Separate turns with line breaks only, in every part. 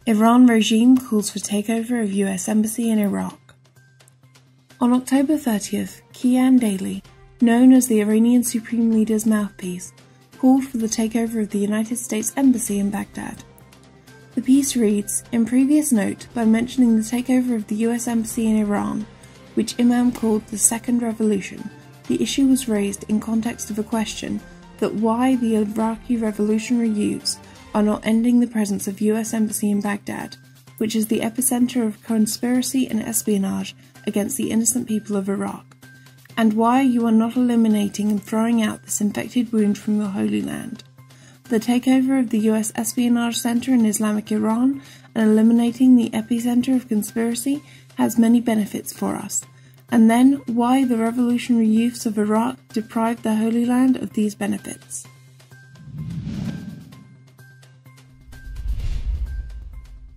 Iran regime calls for takeover of US embassy in Iraq. On October 30th, Keyhan Daily, known as the Iranian Supreme Leader's mouthpiece, called for the takeover of the United States Embassy in Baghdad. The piece reads, in previous note, by mentioning the takeover of the US Embassy in Iran, which Imam called the Second Revolution, the issue was raised in context of a question that why the Iraqi revolutionary youths are not ending the presence of US Embassy in Baghdad, which is the epicenter of conspiracy and espionage against the innocent people of Iraq, and why you are not eliminating and throwing out this infected wound from your Holy Land. The takeover of the US espionage center in Islamic Iran and eliminating the epicenter of conspiracy has many benefits for us, and then why the revolutionary youths of Iraq deprived the Holy Land of these benefits.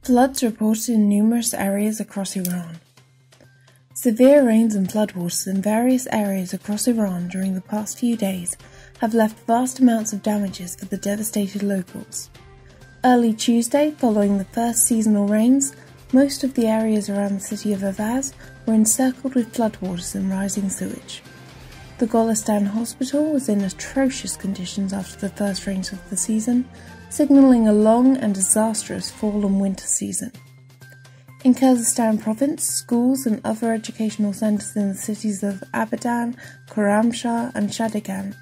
Floods reported in numerous areas across Iran. Severe rains and floodwaters in various areas across Iran during the past few days have left vast amounts of damages for the devastated locals. Early Tuesday, following the first seasonal rains, most of the areas around the city of Avaz were encircled with floodwaters and rising sewage. The Golistan hospital was in atrocious conditions after the first rains of the season, signalling a long and disastrous fall and winter season. In Kurdistan province, schools and other educational centres in the cities of Abadan, Khorramshahr and Shadigan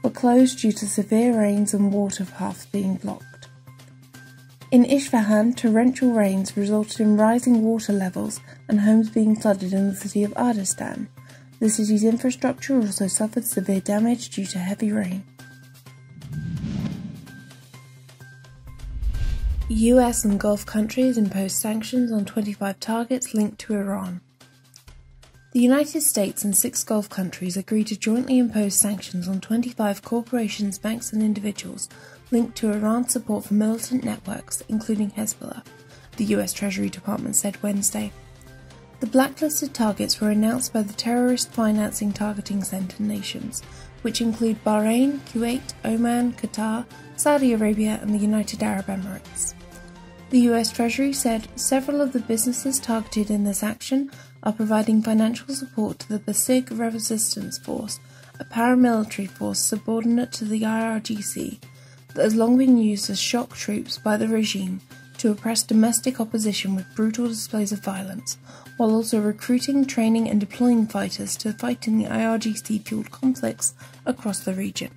were closed due to severe rains and water paths being blocked. In Isfahan, torrential rains resulted in rising water levels and homes being flooded in the city of Ardistan. The city's infrastructure also suffered severe damage due to heavy rain. US and Gulf countries imposed sanctions on 25 targets linked to Iran. The United States and 6 Gulf countries agreed to jointly impose sanctions on 25 corporations, banks and individuals linked to Iran's support for militant networks, including Hezbollah, the US Treasury Department said Wednesday. The blacklisted targets were announced by the Terrorist Financing Targeting Center nations, which include Bahrain, Kuwait, Oman, Qatar, Saudi Arabia and the United Arab Emirates. The US Treasury said several of the businesses targeted in this action are providing financial support to the Basij Resistance Force, a paramilitary force subordinate to the IRGC that has long been used as shock troops by the regime to oppress domestic opposition with brutal displays of violence, while also recruiting, training and deploying fighters to fight in the IRGC-fueled conflicts across the region.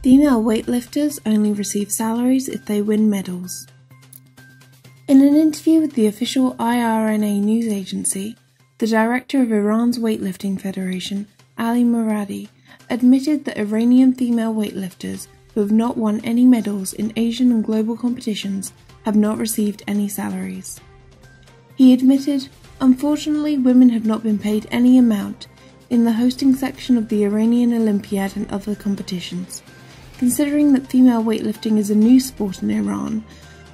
Female weightlifters only receive salaries if they win medals. In an interview with the official IRNA news agency, the director of Iran's weightlifting federation, Ali Khamenei, admitted that Iranian female weightlifters who have not won any medals in Asian and global competitions have not received any salaries. He admitted, unfortunately women have not been paid any amount in the hosting section of the Iranian Olympiad and other competitions. Considering that female weightlifting is a new sport in Iran,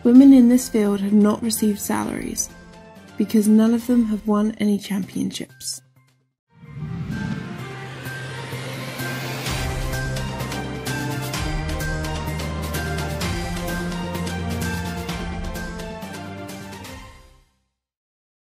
women in this field have not received salaries, because none of them have won any championships.